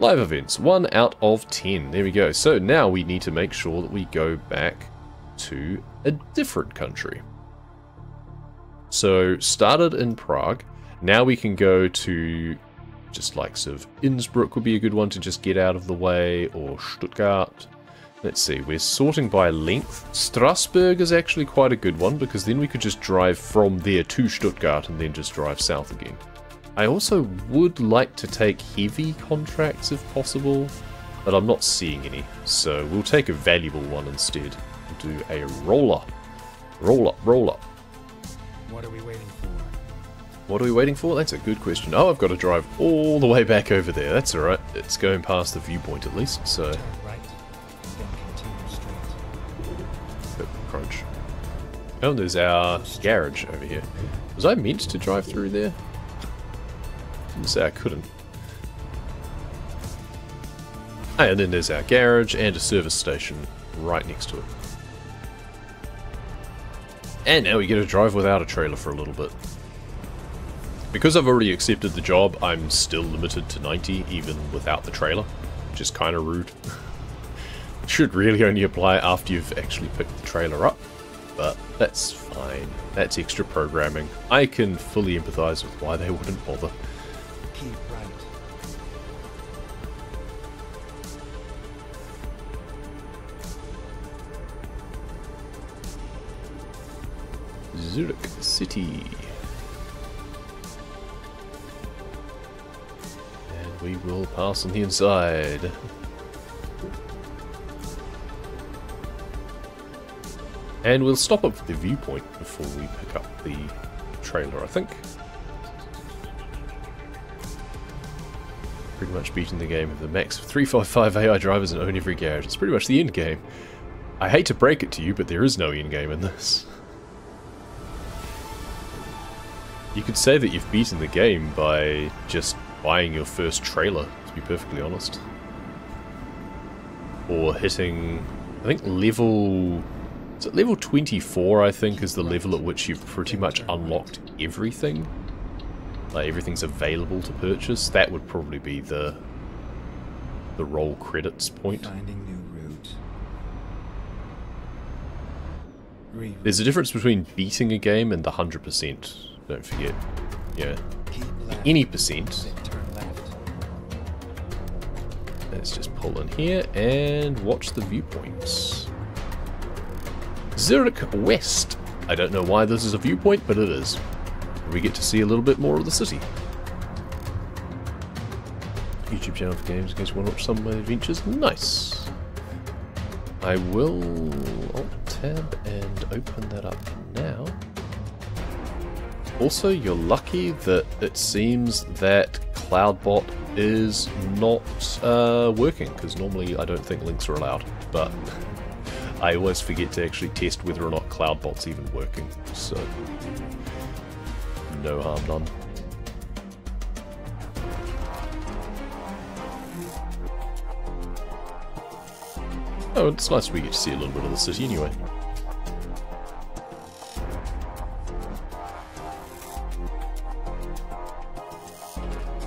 Live events, 1 out of 10. There we go. So now we need to make sure that we go back to a different country. So started in Prague. Now we can go to just like sort of Innsbruck would be a good one to just get out of the way, or Stuttgart. Let's see, we're sorting by length. Strasbourg is actually quite a good one because then we could just drive from there to Stuttgart and then just drive south again. I also would like to take heavy contracts if possible, but I'm not seeing any. So we'll take a valuable one instead. We'll do a roller. Roll up, roll up. What are we waiting for? What are we waiting for? That's a good question. Oh, I've got to drive all the way back over there. That's alright. It's going past the viewpoint at least, so... Turn right, then continue straight. Crunch. Oh, there's our garage over here. Was I meant to drive through there? Didn't say I couldn't. Ah, and then there's our garage and a service station right next to it. And now we get to drive without a trailer for a little bit. Because I've already accepted the job, I'm still limited to 90 even without the trailer, which is kind of rude. Should really only apply after you've actually picked the trailer up, but that's fine. That's extra programming. I can fully empathize with why they wouldn't bother. Keep right. Zurich City. And we will pass on the inside. And we'll stop up at the viewpoint before we pick up the trailer, I think. Pretty much beating the game with the max of 355 AI drivers and own every garage. It's pretty much the end game. I hate to break it to you, but there is no end game in this. You could say that you've beaten the game by just buying your first trailer, to be perfectly honest. Or hitting, I think level... Is it level 24, I think, is the level at which you've pretty much unlocked everything? Like, everything's available to purchase. That would probably be the roll credits point. Finding new route. There's a difference between beating a game and the 100%. Don't forget. Yeah. Any percent. Turn left. Let's just pull in here and watch the viewpoints. Zurich West. I don't know why this is a viewpoint, but it is. We get to see a little bit more of the city. YouTube channel for games in case you want to watch some of my adventures. Nice. I will Alt-Tab and open that up now. Also, you're lucky that it seems that CloudBot is not working, because normally I don't think links are allowed, but I always forget to actually test whether or not CloudBot's even working, so no harm done. Oh, it's nice we get to see a little bit of the city anyway.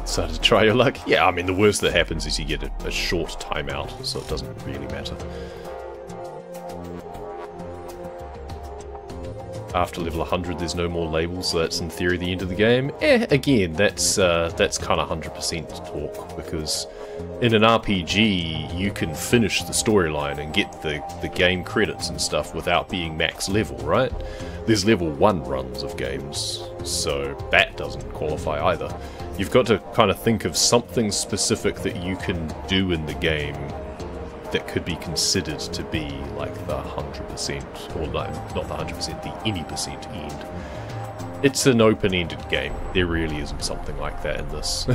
Decided to try your luck? Yeah, I mean, the worst that happens is you get a short timeout, so it doesn't really matter. After level 100, there's no more labels, so that's in theory the end of the game. Again, that's kind of 100% talk, because in an RPG, you can finish the storyline and get the game credits and stuff without being max level, right? There's level 1 runs of games, so that doesn't qualify either. You've got to kind of think of something specific that you can do in the game that could be considered to be like the 100%, or no, not the 100%, the any percent end. It's an open-ended game. There really isn't something like that in this.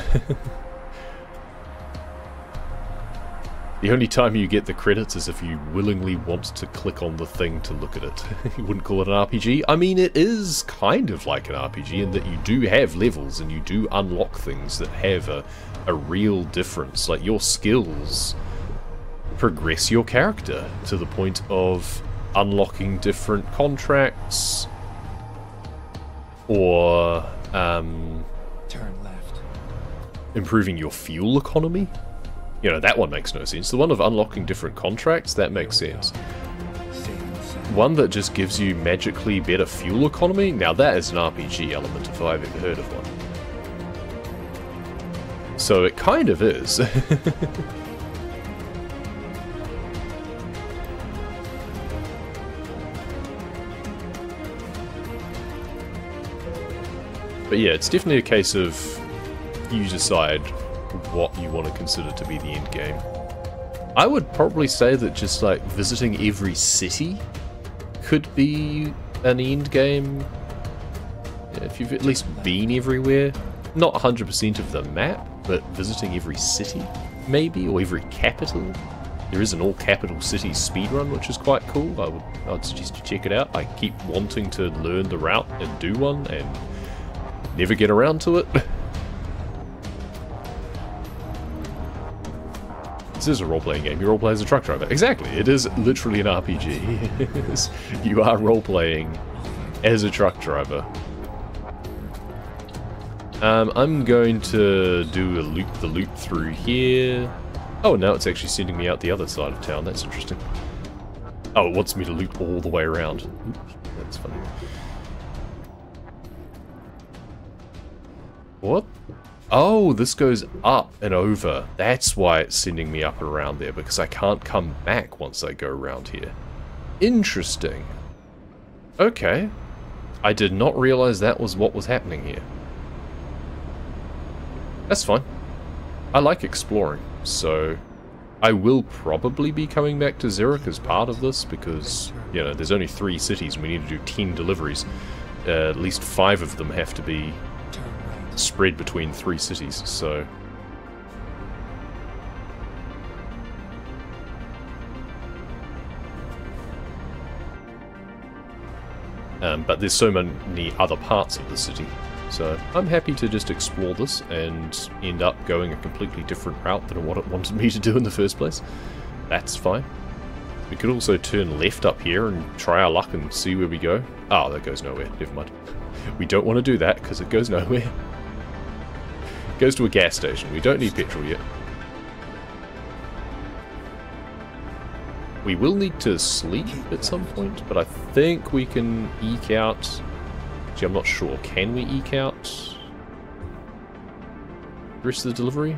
The only time you get the credits is if you willingly want to click on the thing to look at it. You wouldn't call it an RPG. I mean, it is kind of like an RPG in that you do have levels and you do unlock things that have a real difference. Like, your skills progress your character to the point of unlocking different contracts or Turn left. improving your fuel economy. You know, that one makes no sense. The one of unlocking different contracts, that makes sense. One that just gives you magically better fuel economy, now that is an RPG element if I've ever heard of one. So it kind of is. But yeah, it's definitely a case of you decide what you want to consider to be the end game. I would probably say that just like visiting every city could be an end game. If you've at least been everywhere. Not 100% of the map, but visiting every city, maybe, or every capital. There is an all-capital cities speedrun, which is quite cool. I'd suggest you check it out. I keep wanting to learn the route and do one, and never get around to it. This is a role-playing game. You role-play as a truck driver. Exactly. It is literally an RPG. You are role-playing as a truck driver. I'm going to do the loop through here. Oh, now it's actually sending me out the other side of town. That's interesting. Oh, it wants me to loop all the way around. Oops, that's funny. What? Oh, this goes up and over. That's why it's sending me up and around there, because I can't come back once I go around here. Interesting. Okay. I did not realize that was what was happening here. That's fine. I like exploring, so I will probably be coming back to Zurich as part of this, because, you know, there's only 3 cities and we need to do 10 deliveries. At least 5 of them have to be spread between 3 cities, so... but there's so many other parts of the city, so I'm happy to just explore this and end up going a completely different route than what it wanted me to do in the first place. That's fine. We could also turn left up here and try our luck and see where we go. Oh, that goes nowhere. Never mind. We don't want to do that because it goes nowhere. It goes to a gas station. We don't need petrol yet. We will need to sleep at some point, but I think we can eke out... Actually, I'm not sure. Can we eke out the rest of the delivery?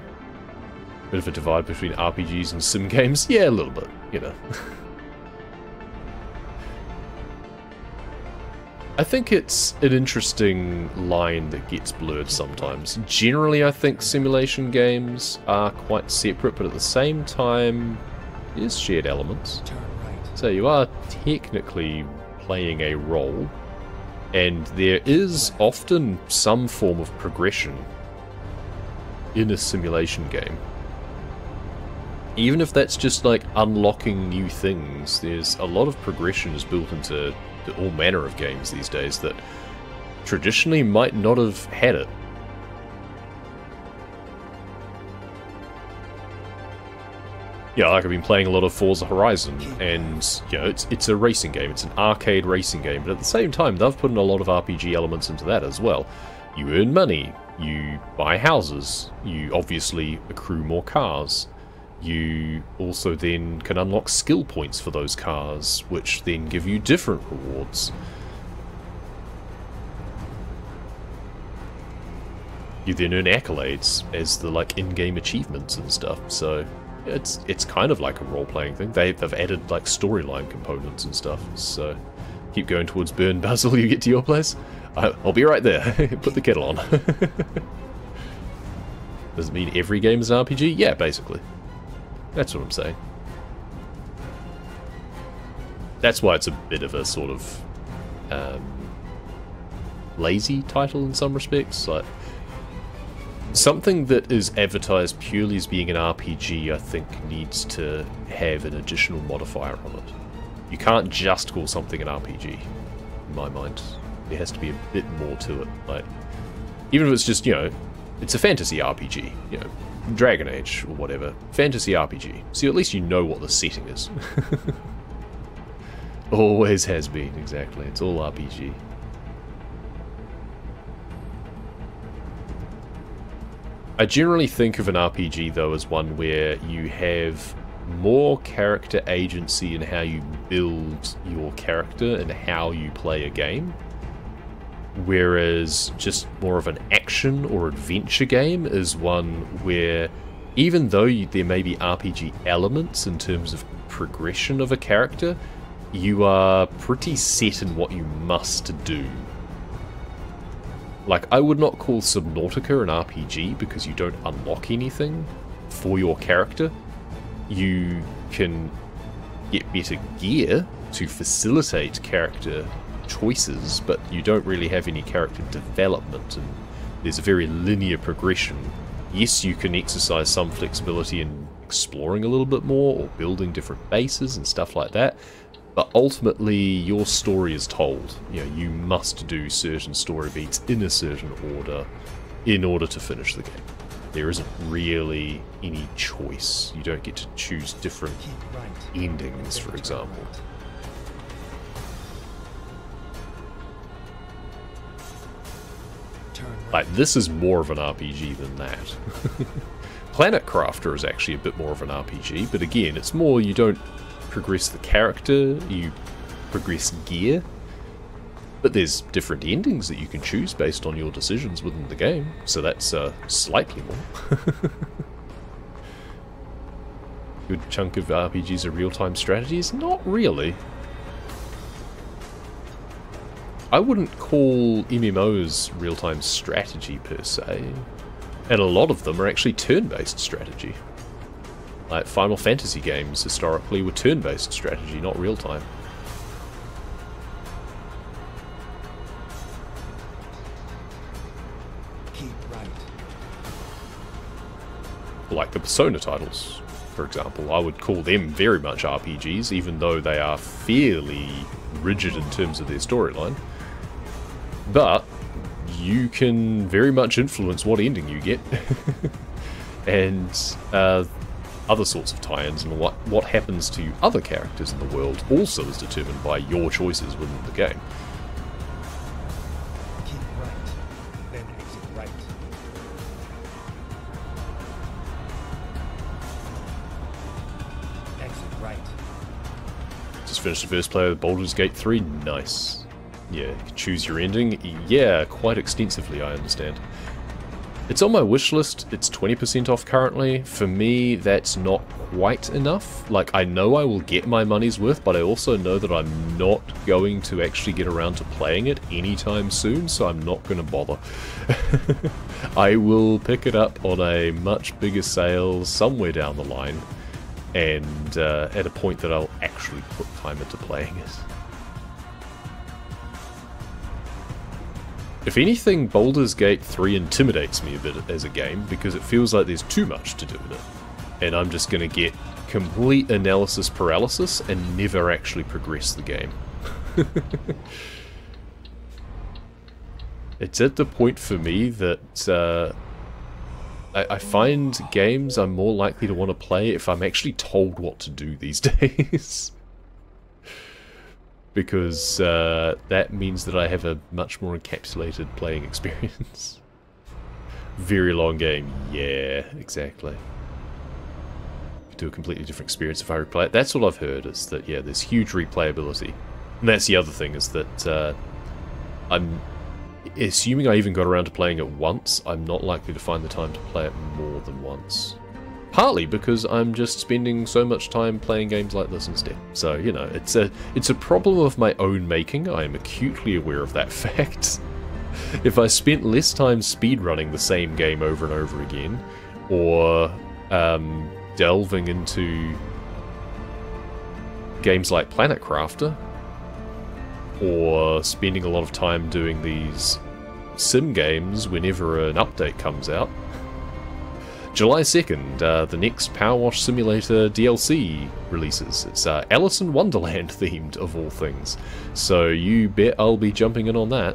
Bit of a divide between RPGs and sim games. Yeah, a little bit, you know. I think it's an interesting line that gets blurred sometimes. Generally, I think simulation games are quite separate, but at the same time, there's shared elements. So you are technically playing a role, and there is often some form of progression in a simulation game. Even if that's just like unlocking new things, there's a lot of progression is built into all manner of games these days that traditionally might not have had it. Yeah, like I've been playing a lot of Forza Horizon, and you know, it's a racing game, it's an arcade racing game, but at the same time they've put in a lot of RPG elements into that as well. You earn money, you buy houses, you obviously accrue more cars. You also then can unlock skill points for those cars, which then give you different rewards. You then earn accolades as the like in-game achievements and stuff, so it's kind of like a role-playing thing. They've added like storyline components and stuff, so keep going towards Burn Basil, you get to your place. I'll be right there. Put the kettle on. Does it mean every game is an RPG? Yeah, basically. That's what I'm saying. That's why it's a bit of a sort of lazy title in some respects. Like, something that is advertised purely as being an RPG, I think, needs to have an additional modifier on it. You can't just call something an RPG, in my mind. There has to be a bit more to it. Like, even if it's just, you know, it's a fantasy RPG, you know, Dragon Age or whatever. Fantasy RPG. So at least you know what the setting is. Always has been, exactly. It's all RPG. I generally think of an RPG, though, as one where you have more character agency in how you build your character and how you play a game. Whereas just more of an action or adventure game is one where, even though there may be RPG elements in terms of progression of a character, you are pretty set in what you must do. Like, I would not call Subnautica an RPG because you don't unlock anything for your character. You can get better gear to facilitate character choices, but you don't really have any character development, and there's a very linear progression. Yes, you can exercise some flexibility in exploring a little bit more or building different bases and stuff like that, but ultimately your story is told. You know, you must do certain story beats in a certain order in order to finish the game. There isn't really any choice. You don't get to choose different endings, for example. Like, this is more of an RPG than that. Planet Crafter is actually a bit more of an RPG, but again, it's more you don't progress the character, you progress gear. But there's different endings that you can choose based on your decisions within the game, so that's slightly more. Good chunk of RPGs are real-time strategies? Not really. I wouldn't call MMOs real-time strategy per se, and a lot of them are actually turn-based strategy. Like Final Fantasy games historically were turn-based strategy, not real-time. Like the Persona titles, for example, I would call them very much RPGs, even though they are fairly rigid in terms of their storyline. But you can very much influence what ending you get, and other sorts of tie-ins, and what happens to other characters in the world also is determined by your choices within the game. Keep right, then exit right. Exit right. Just finished the first player of Baldur's Gate 3. Nice. Yeah, you can choose your ending. Yeah, quite extensively, I understand. It's on my wish list. It's 20% off currently. For me, that's not quite enough. Like, I know I will get my money's worth, but I also know that I'm not going to actually get around to playing it anytime soon, so I'm not going to bother. I will pick it up on a much bigger sale somewhere down the line, and at a point that I'll actually put time into playing it. If anything, Baldur's Gate 3 intimidates me a bit as a game, because it feels like there's too much to do in it. And I'm just going to get complete analysis paralysis and never actually progress the game. It's at the point for me that I find games I'm more likely to want to play if I'm actually told what to do these days. Because that means that I have a much more encapsulated playing experience. Very long game, yeah, exactly. Could do a completely different experience if I replay it. That's what I've heard, is that, yeah, there's huge replayability. And that's the other thing, is that I'm assuming I even got around to playing it once, I'm not likely to find the time to play it more than once. Partly because I'm just spending so much time playing games like this instead. So, you know, it's a problem of my own making. I am acutely aware of that fact. If I spent less time speedrunning the same game over and over again, or delving into games like Planet Crafter, or spending a lot of time doing these sim games whenever an update comes out, July 2nd, the next Power Wash Simulator DLC releases. It's Alice in Wonderland themed, of all things. So you bet I'll be jumping in on that.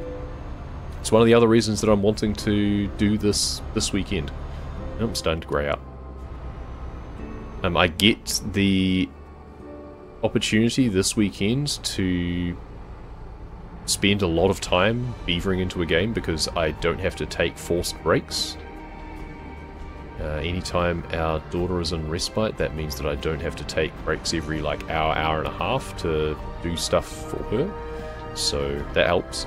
It's one of the other reasons that I'm wanting to do this weekend. Oh, I'm starting to grey out. I get the opportunity this weekend to spend a lot of time beavering into a game because I don't have to take forced breaks. Anytime our daughter is in respite, that means that I don't have to take breaks every like hour, hour and a half to do stuff for her. So that helps.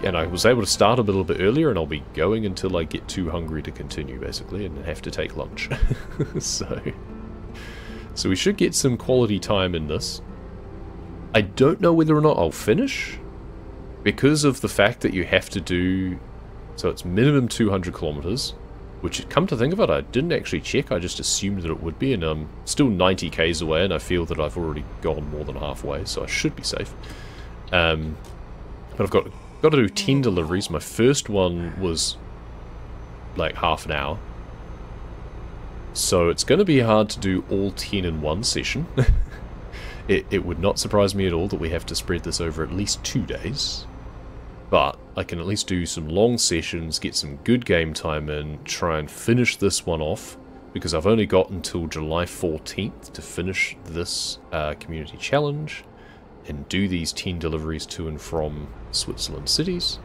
And I was able to start a little bit earlier, and I'll be going until I get too hungry to continue, basically, and have to take lunch. So we should get some quality time in this. I don't know whether or not I'll finish, because of the fact that you have to do... So it's minimum 200 kilometers, which, come to think of it, I didn't actually check, I just assumed that it would be, and I'm still 90 k's away, and I feel that I've already gone more than halfway, so I should be safe. But I've got to do 10 deliveries. My first one was like half an hour, so it's going to be hard to do all 10 in one session. It would not surprise me at all that we have to spread this over at least 2 days, but I can at least do some long sessions, get some good game time in, try and finish this one off, because I've only got until July 14th to finish this community challenge and do these 10 deliveries to and from Switzerland cities.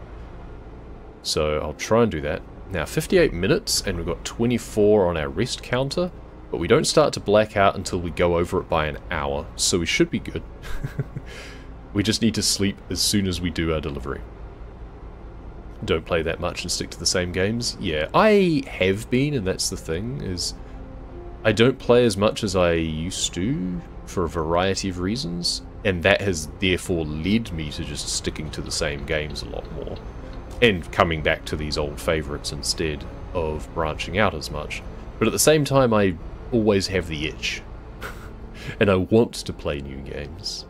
So I'll try and do that. Now 58 minutes, and we've got 24 on our rest counter, but we don't start to black out until we go over it by an hour, so we should be good. We just need to sleep as soon as we do our delivery. Don't play that much and stick to the same games. Yeah, I have been, and that's the thing, is I don't play as much as I used to for a variety of reasons, and that has therefore led me to just sticking to the same games a lot more, and coming back to these old favourites instead of branching out as much. But at the same time, I always have the itch, and I want to play new games.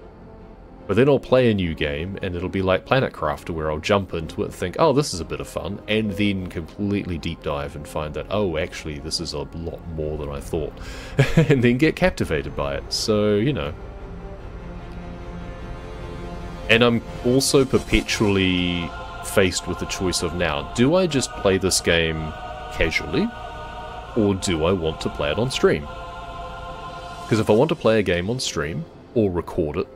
But then I'll play a new game, and it'll be like Planet Crafter, where I'll jump into it and think, oh, this is a bit of fun, and then completely deep dive and find that, oh, actually, this is a lot more than I thought, and then get captivated by it. So, you know. And I'm also perpetually faced with the choice of now, do I just play this game casually, or do I want to play it on stream? Because if I want to play a game on stream, or record it,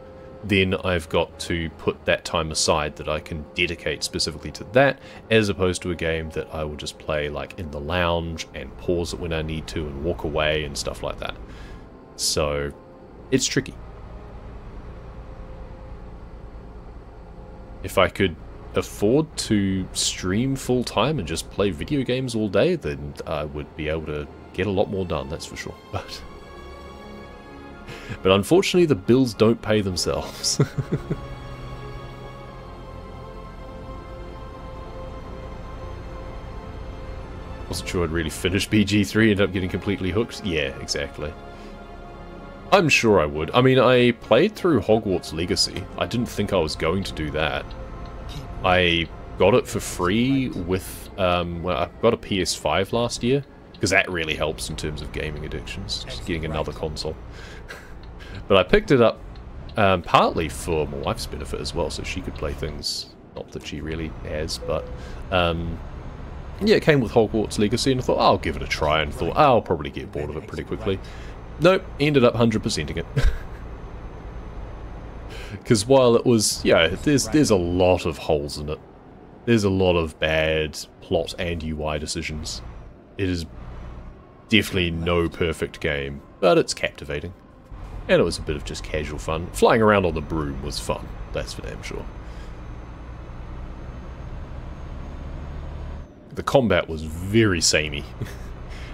then I've got to put that time aside that I can dedicate specifically to that, as opposed to a game that I will just play like in the lounge and pause it when I need to and walk away and stuff like that. So it's tricky. If I could afford to stream full time and just play video games all day, then I would be able to get a lot more done, that's for sure. But unfortunately, the bills don't pay themselves. Wasn't sure I'd really finish BG3, ended up getting completely hooked. Yeah, exactly. I'm sure I would. I mean, I played through Hogwarts Legacy. I didn't think I was going to do that. I got it for free with, well, I got a PS5 last year, because that really helps in terms of gaming addictions, just getting another console. But I picked it up partly for my wife's benefit as well, so she could play things, not that she really has, but yeah, it came with Hogwarts Legacy, and I thought, oh, I'll give it a try, and thought, oh, I'll probably get bored of it pretty quickly. Nope, ended up 100%ing it. Because while it was, yeah, there's a lot of holes in it. There's a lot of bad plot and UI decisions. It is definitely no perfect game, but it's captivating. And it was a bit of just casual fun. Flying around on the broom was fun, that's for damn sure. The combat was very samey.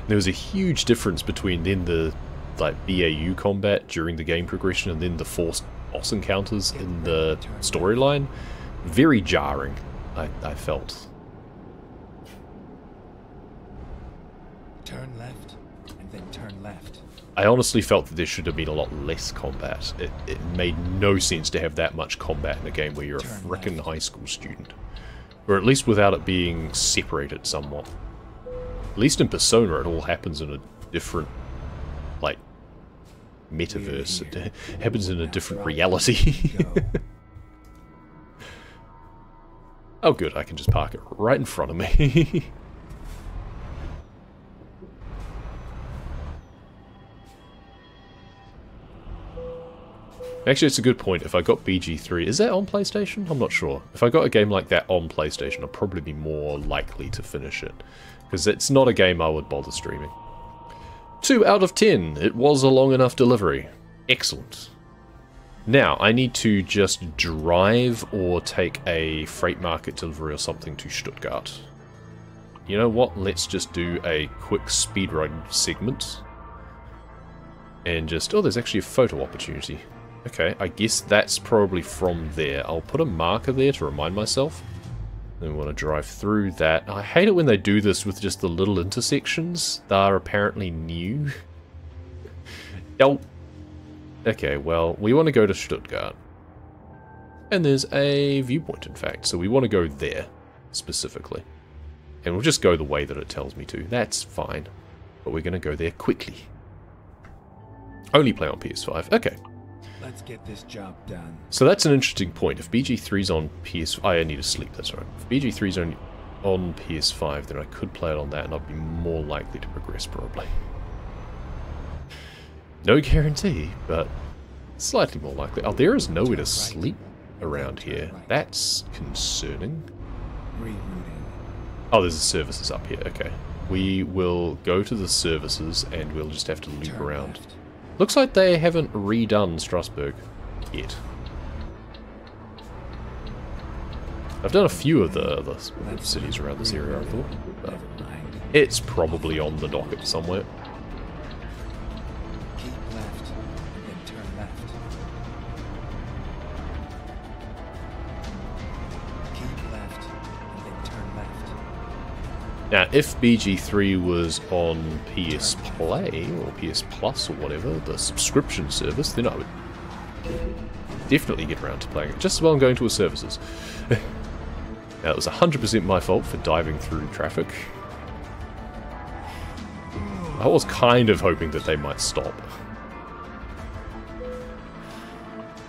There was a huge difference between then the like BAU combat during the game progression and then the forced boss encounters in the storyline. Very jarring, I felt. Turn left, and then turn left. I honestly felt that there should have been a lot less combat. It made no sense to have that much combat in a game where you're a frickin' high school student. Or at least without it being separated somewhat. At least in Persona it all happens in a different, like, metaverse. It happens in a different reality. Oh good, I can just park it right in front of me. Actually, it's a good point. If I got BG3... Is that on PlayStation? I'm not sure. If I got a game like that on PlayStation, I'd probably be more likely to finish it. Because it's not a game I would bother streaming. 2 out of 10. It was a long enough delivery. Excellent. Now, I need to just drive or take a freight market delivery or something to Stuttgart. You know what? Let's just do a quick speedrun segment. And just... Oh, there's actually a photo opportunity. Okay, I guess that's probably from there. I'll put a marker there to remind myself. Then we want to drive through that. I hate it when they do this with just the little intersections. They are apparently new. Oh. Okay, well, we want to go to Stuttgart. And there's a viewpoint, in fact. So we want to go there, specifically. And we'll just go the way that it tells me to. That's fine. But we're going to go there quickly. Only play on PS5. Okay. Let's get this job done. So that's an interesting point. If BG3's on I need to sleep, that's right. If BG3's on PS5, then I could play it on that and I'd be more likely to progress, probably. No guarantee, but slightly more likely. Oh, there is nowhere to sleep around here. That's concerning. Oh, there's the services up here. Okay. We will go to the services and we'll just have to loop around. Looks like they haven't redone Strasbourg yet. I've done a few of the cities around this area, I thought. But it's probably on the docket somewhere. Keep left and then turn left. Keep left and then turn left. Now, if BG3 was on PS Play, or PS Plus, or whatever, the subscription service, then I would definitely get around to playing it, just as well I'm going to a services. Now, it was 100% my fault for diving through traffic. I was kind of hoping that they might stop.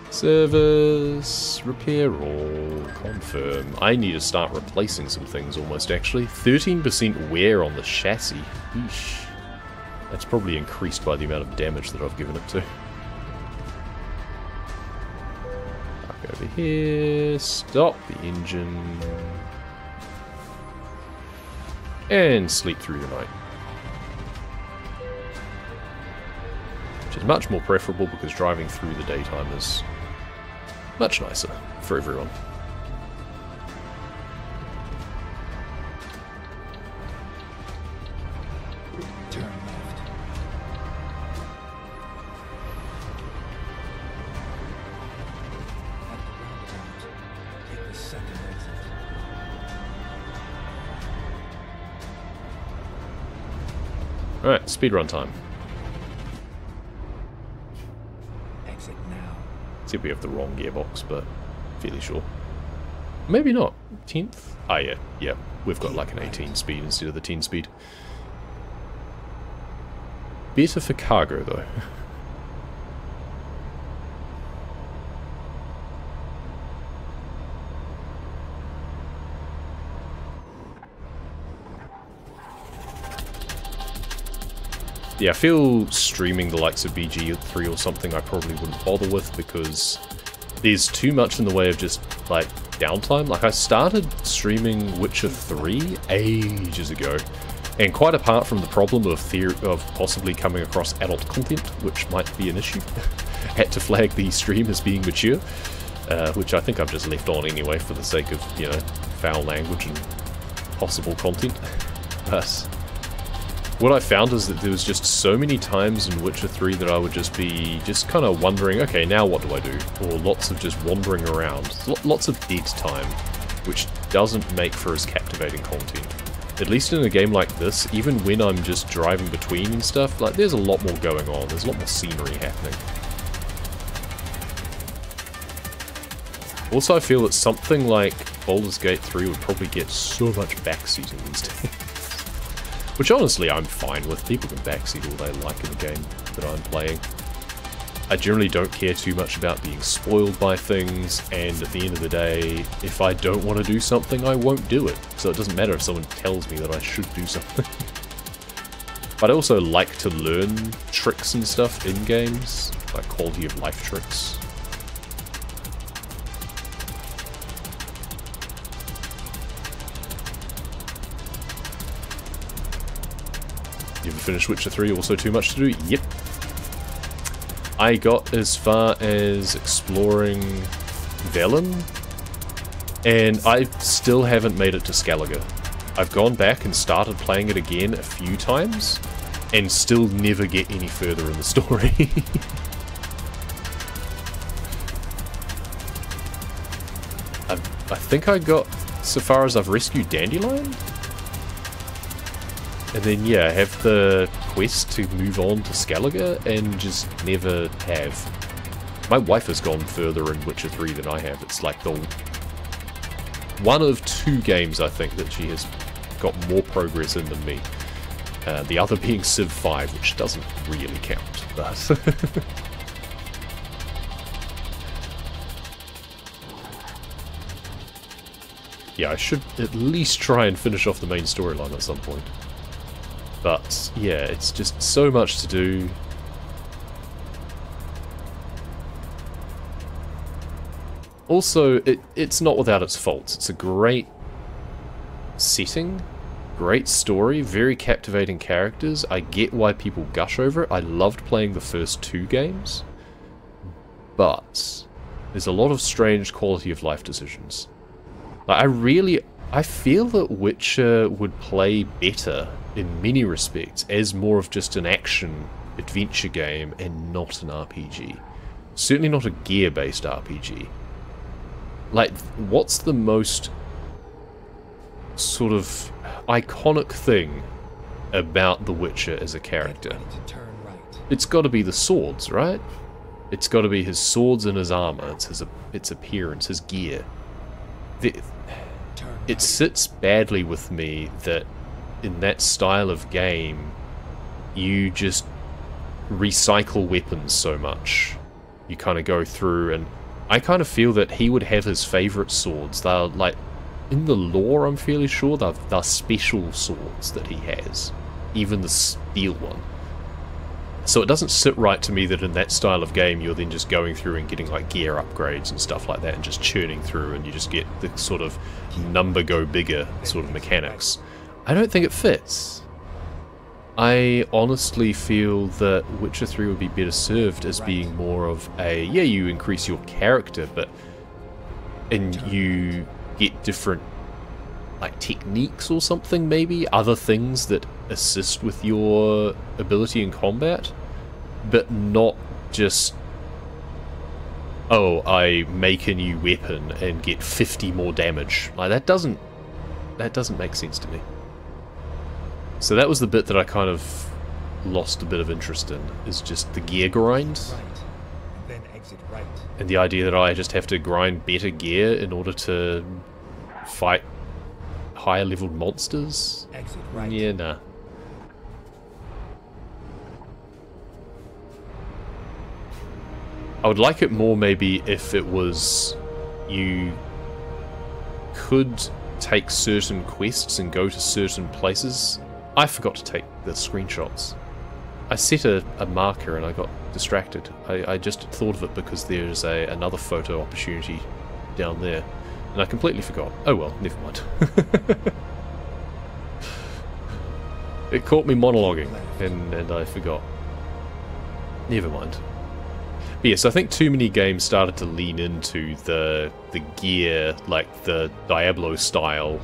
Service, repair all, confirm. I need to start replacing some things almost, actually. 13% wear on the chassis. Eesh. That's probably increased by the amount of damage that I've given it to. Back over here, stop the engine. And sleep through the night. Which is much more preferable because driving through the daytime is much nicer for everyone. Turn left. At the roundabout, take the second exit. Alright, speedrun time. Exit now. See if we have the wrong gearbox, but fairly sure. Maybe not. 10th? Ah, yeah. Yeah. We've got like an 18 speed instead of the 10 speed. Better for cargo, though. Yeah, I feel streaming the likes of BG3 or something I probably wouldn't bother with because there's too much in the way of just, like, downtime. Like, I started streaming Witcher 3 ages ago, and quite apart from the problem of possibly coming across adult content, which might be an issue, had to flag the stream as being mature, which I think I've just left on anyway for the sake of, you know, foul language and possible content. But what I found is that there was just so many times in Witcher 3 that I would just be kind of wondering, okay, now what do I do? Or lots of just wandering around. Lots of dead time, which doesn't make for as captivating content. At least in a game like this, even when I'm just driving between and stuff, like, there's a lot more going on. There's a lot more scenery happening. Also, I feel that something like Baldur's Gate 3 would probably get so much backseating these days. Which honestly I'm fine with. People can backseat all they like in the game that I'm playing. I generally don't care too much about being spoiled by things, and at the end of the day, if I don't want to do something, I won't do it. So it doesn't matter if someone tells me that I should do something. But I also like to learn tricks and stuff in games, like quality of life tricks. You ever finished Witcher 3? Also too much to do? Yep. I got as far as exploring Velen, and I still haven't made it to Skellige. I've gone back and started playing it again a few times, and still never get any further in the story. I think I got so far as I've rescued Dandelion? And then, yeah, I have the quest to move on to Skellige, and just never have. My wife has gone further in Witcher 3 than I have. It's like the one of 2 games, I think, that she has got more progress in than me. The other being Civ 5, which doesn't really count, but... yeah, I should at least try and finish off the main storyline at some point. But, yeah, it's just so much to do. Also, it's not without its faults. It's a great setting, great story, very captivating characters. I get why people gush over it. I loved playing the first 2 games. But there's a lot of strange quality of life decisions. Like, I feel that Witcher would play better in many respects as more of just an action adventure game and not an RPG. Certainly not a gear-based RPG. Like, what's the most sort of iconic thing about The Witcher as a character? It's got to be the swords, right? It's got to be his swords and his armor. It's its appearance, his gear. It sits badly with me that in that style of game, you just recycle weapons so much. You kind of go through, and I kind of feel that he would have his favorite swords. They're like, in the lore, I'm fairly sure, they're special swords that he has. Even the steel one. So it doesn't sit right to me that in that style of game you're then just going through and getting like gear upgrades and stuff like that and just churning through, and you just get the sort of number go bigger sort of mechanics. I don't think it fits. I honestly feel that Witcher 3 would be better served as being more of a, yeah, you increase your character, and you get different like techniques or something, maybe other things that assist with your ability in combat, but not just, oh, I make a new weapon and get 50 more damage. Like, that doesn't make sense to me. So that was the bit that I kind of lost a bit of interest in, is just the gear grind. And the idea that I just have to grind better gear in order to fight higher leveled monsters? Yeah, nah. I would like it more maybe if it was you could take certain quests and go to certain places. I forgot to take the screenshots. I set a marker and I got distracted. I just thought of it because there's another photo opportunity down there. And I completely forgot. Oh well, never mind. It caught me monologuing, and I forgot. Never mind. But yes, I think too many games started to lean into the gear, like the Diablo style.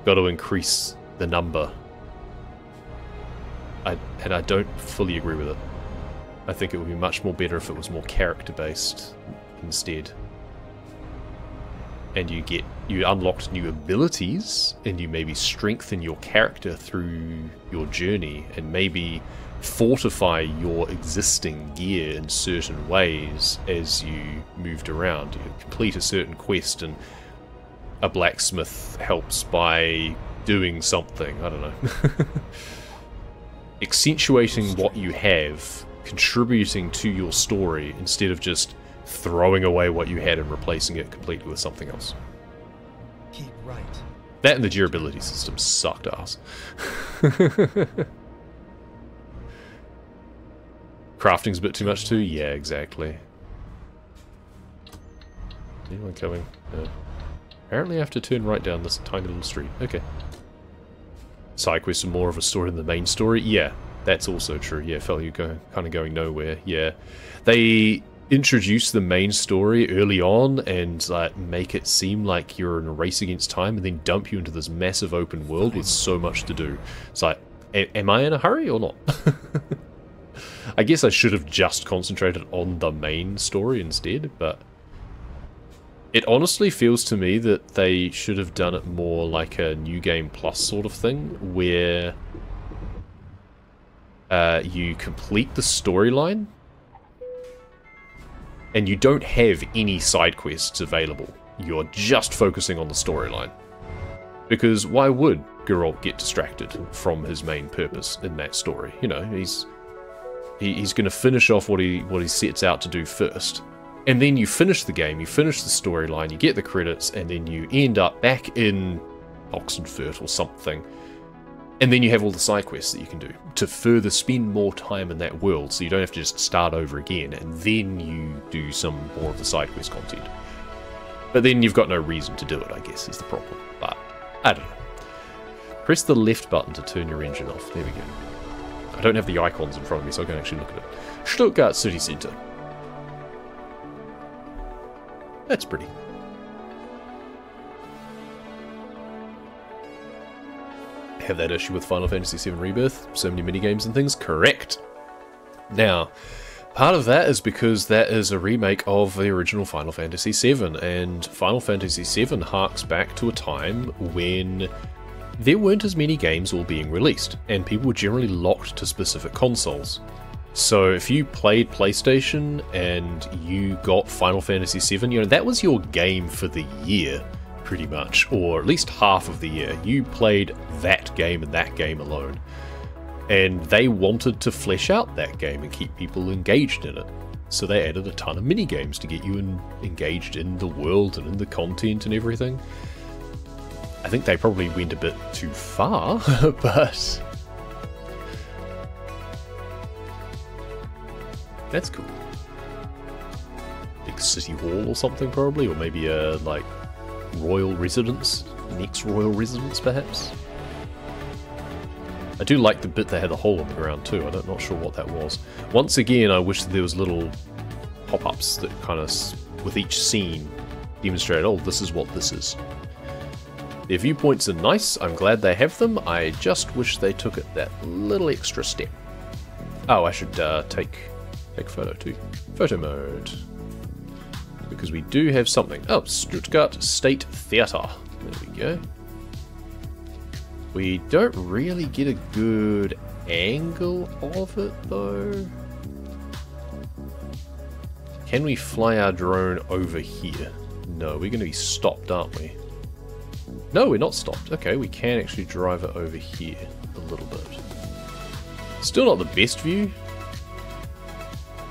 Got to increase the number. And I don't fully agree with it. I think it would be much more better if it was more character-based instead. And you unlocked new abilities, and you maybe strengthen your character through your journey, and maybe fortify your existing gear in certain ways as you moved around. You complete a certain quest, and a blacksmith helps by doing something, I don't know. Accentuating what you have, contributing to your story, instead of just throwing away what you had and replacing it completely with something else. Keep right. That and the durability system sucked ass. Crafting's a bit too much too? Yeah, exactly. Anyone coming? No. Apparently I have to turn right down this tiny little street. Okay. side quests are more of a story than the main story. Yeah, that's also true. Yeah, felt you kind of going nowhere. Yeah, they introduce the main story early on and like make it seem like you're in a race against time, and then dump you into this massive open world with so much to do. It's like, am I in a hurry or not? I guess I should have just concentrated on the main story instead, but it honestly feels to me that they should have done it more like a New Game Plus sort of thing, where you complete the storyline and you don't have any side quests available. You're just focusing on the storyline. Because why would Geralt get distracted from his main purpose in that story? You know, he's going to finish off what he sets out to do first. And then you finish the game, you finish the storyline, you get the credits, and then you end up back in Oxenfurt or something. And then you have all the side quests that you can do to further spend more time in that world, so you don't have to just start over again, and then you do some more of the side quest content. But then you've got no reason to do it, I guess, is the problem. But, I don't know. Press the left button to turn your engine off. There we go. I don't have the icons in front of me, so I can actually look at it. Stuttgart City Centre. That's pretty. Have that issue with Final Fantasy VII Rebirth? So many minigames and things? Correct! Now, part of that is because that is a remake of the original Final Fantasy VII, and Final Fantasy VII harks back to a time when there weren't as many games all being released, and people were generally locked to specific consoles. So if you played PlayStation and you got Final Fantasy VII, you know, that was your game for the year, pretty much, or at least half of the year. You played that game and that game alone. And they wanted to flesh out that game and keep people engaged in it. So they added a ton of mini-games to get you engaged in the world and in the content and everything. I think they probably went a bit too far, but that's cool. Big city hall or something probably, or maybe a like royal residence, next royal residence perhaps. I do like the bit that had the hole in the ground too. I'm not sure what that was. Once again, I wish that there was little pop-ups that kind of, with each scene, demonstrate, oh, this is what this is. Their viewpoints are nice. I'm glad they have them. I just wish they took it that little extra step. Oh, I should take photo too. Photo mode. Because we do have something. Oh, Stuttgart State Theatre. There we go. We don't really get a good angle of it, though. Can we fly our drone over here? No, we're going to be stopped, aren't we? No, we're not stopped. Okay, we can actually drive it over here a little bit. Still not the best view,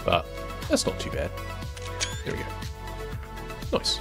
but that's not too bad. There we go. Nice.